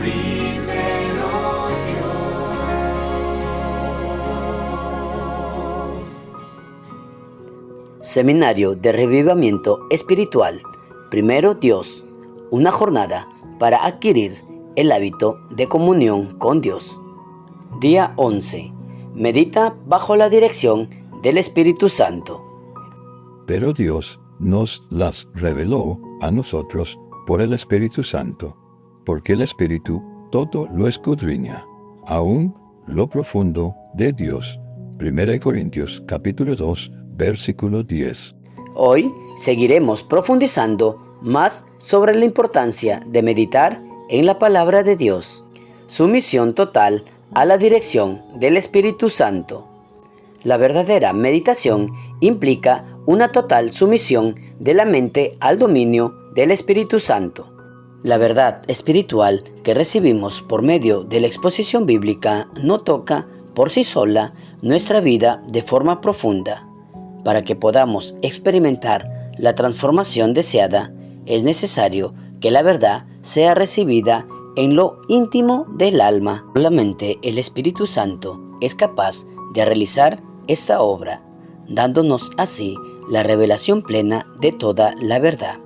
primero Dios. Seminario de Revivamiento Espiritual. Primero Dios. Una jornada para adquirir el hábito de comunión con Dios. Día 11. Medita bajo la dirección del Espíritu Santo. Pero Dios nos las reveló a nosotros por el Espíritu Santo, porque el Espíritu todo lo escudriña, aún lo profundo de Dios. 1 Corintios capítulo 2, versículo 10. Hoy seguiremos profundizando más sobre la importancia de meditar en la palabra de Dios. Sumisión total a la dirección del Espíritu Santo. La verdadera meditación implica una total sumisión de la mente al dominio del Espíritu Santo. La verdad espiritual que recibimos por medio de la exposición bíblica no toca por sí sola nuestra vida de forma profunda. Para que podamos experimentar la transformación deseada, es necesario que la verdad sea recibida en lo íntimo del alma. Solamente el Espíritu Santo es capaz de realizar esta obra, dándonos así la revelación plena de toda la verdad.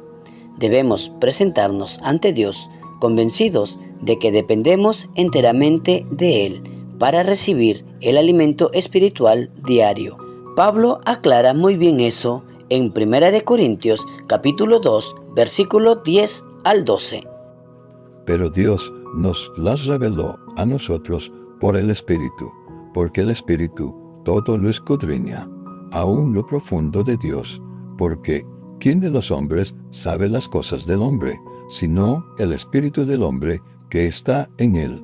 Debemos presentarnos ante Dios convencidos de que dependemos enteramente de Él para recibir el alimento espiritual diario. Pablo aclara muy bien eso en 1 Corintios capítulo 2, versículo 10 al 12. Pero Dios nos las reveló a nosotros por el Espíritu, porque el Espíritu todo lo escudriña, aún lo profundo de Dios, porque ¿quién de los hombres sabe las cosas del hombre, sino el Espíritu del hombre que está en él?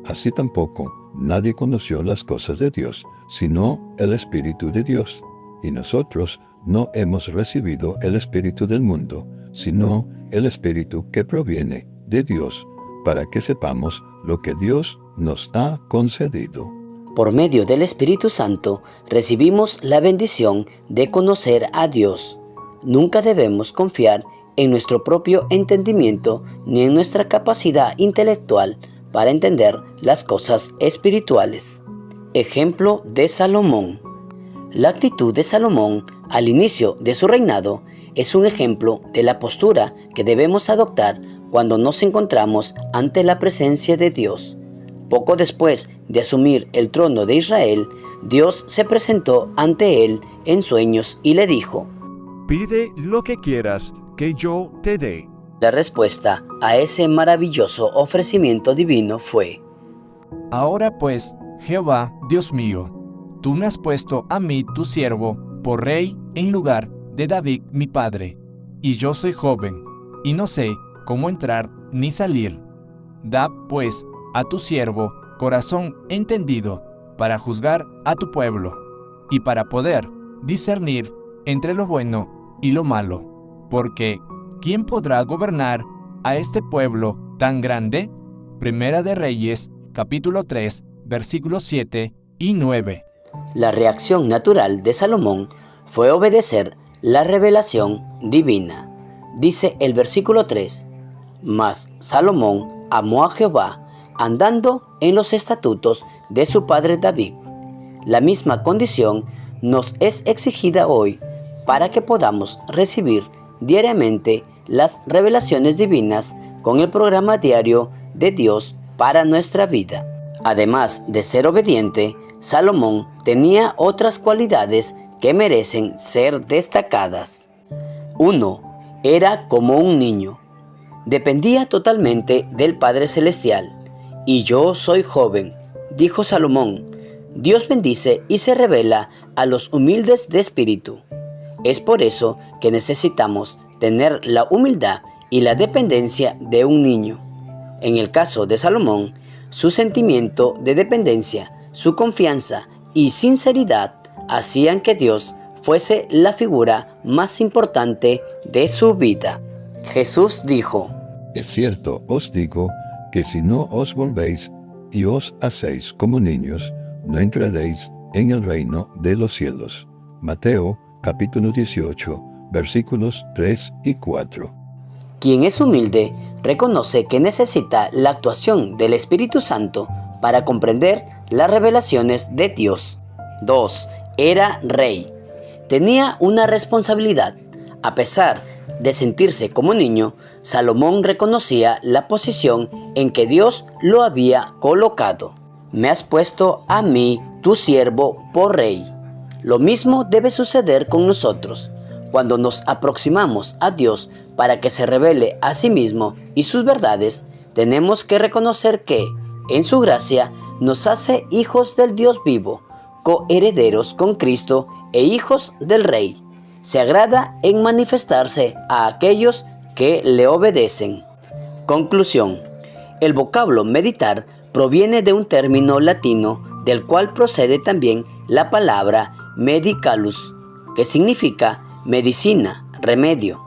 Así tampoco nadie conoció las cosas de Dios, sino el Espíritu de Dios. Y nosotros no hemos recibido el Espíritu del mundo, sino el Espíritu que proviene de Dios, para que sepamos lo que Dios nos ha concedido. Por medio del Espíritu Santo recibimos la bendición de conocer a Dios. Nunca debemos confiar en nuestro propio entendimiento ni en nuestra capacidad intelectual para entender las cosas espirituales. Ejemplo de Salomón. La actitud de Salomón al inicio de su reinado es un ejemplo de la postura que debemos adoptar cuando nos encontramos ante la presencia de Dios. Poco después de asumir el trono de Israel, Dios se presentó ante él en sueños y le dijo: Pide lo que quieras, que yo te dé. La respuesta a ese maravilloso ofrecimiento divino fue: Ahora pues, Jehová, Dios mío, tú me has puesto a mí, tu siervo, por rey en lugar de David mi padre, y yo soy joven, y no sé cómo entrar ni salir. Da, pues, a tu siervo corazón entendido para juzgar a tu pueblo, y para poder discernir entre lo bueno y lo malo, porque ¿quién podrá gobernar a este pueblo tan grande? Primera de Reyes, capítulo 3, versículos 7 y 9. La reacción natural de Salomón fue obedecer la revelación divina. Dice el versículo 3: Mas Salomón amó a Jehová, andando en los estatutos de su padre David. La misma condición nos es exigida hoy para que podamos recibir diariamente las revelaciones divinas con el programa diario de Dios para nuestra vida. Además de ser obediente, Salomón tenía otras cualidades que merecen ser destacadas. 1. Era como un niño. Dependía totalmente del Padre Celestial. Y yo soy joven, dijo Salomón. Dios bendice y se revela a los humildes de espíritu. Es por eso que necesitamos tener la humildad y la dependencia de un niño. En el caso de Salomón, su sentimiento de dependencia, su confianza y sinceridad hacían que Dios fuese la figura más importante de su vida. Jesús dijo: Es cierto, os digo, que si no os volvéis y os hacéis como niños, no entraréis en el reino de los cielos. Mateo, capítulo 18, versículos 3 y 4. Quien es humilde reconoce que necesita la actuación del Espíritu Santo para comprender las revelaciones de Dios. 2. Era rey. Tenía una responsabilidad. A pesar de sentirse como niño, Salomón reconocía la posición en que Dios lo había colocado. Me has puesto a mí, tu siervo, por rey. Lo mismo debe suceder con nosotros. Cuando nos aproximamos a Dios para que se revele a sí mismo y sus verdades, tenemos que reconocer que, en su gracia, nos hace hijos del Dios vivo, coherederos con Cristo e hijos del Rey. Se agrada en manifestarse a aquellos que le obedecen. Conclusión. El vocablo meditar proviene de un término latino del cual procede también la palabra medicalus, que significa medicina, remedio.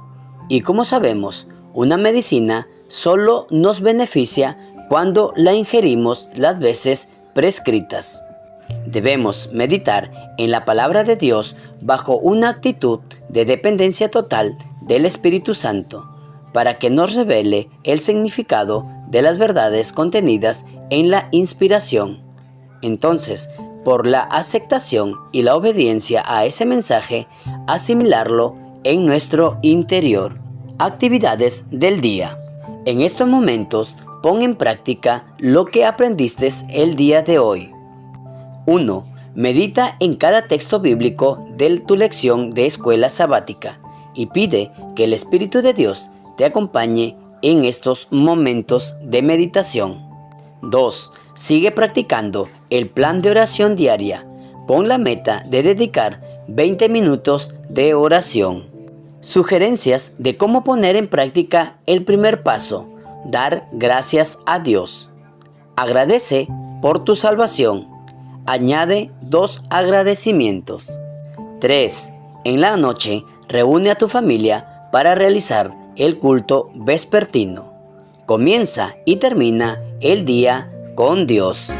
Y como sabemos, una medicina solo nos beneficia cuando la ingerimos las veces prescritas. Debemos meditar en la palabra de Dios bajo una actitud de dependencia total del Espíritu Santo, para que nos revele el significado de las verdades contenidas en la inspiración. Entonces, por la aceptación y la obediencia a ese mensaje, asimilarlo en nuestro interior. Actividades del día. En estos momentos, pon en práctica lo que aprendiste el día de hoy. 1. Medita en cada texto bíblico de tu lección de escuela sabática y pide que el Espíritu de Dios te acompañe en estos momentos de meditación. 2. Sigue practicando el plan de oración diaria. Pon la meta de dedicar 20 minutos de oración. Sugerencias de cómo poner en práctica el primer paso: dar gracias a Dios. Agradece por tu salvación. Añade 2 agradecimientos. 3. En la noche, reúne a tu familia para realizar el culto vespertino. Comienza y termina el día con Dios.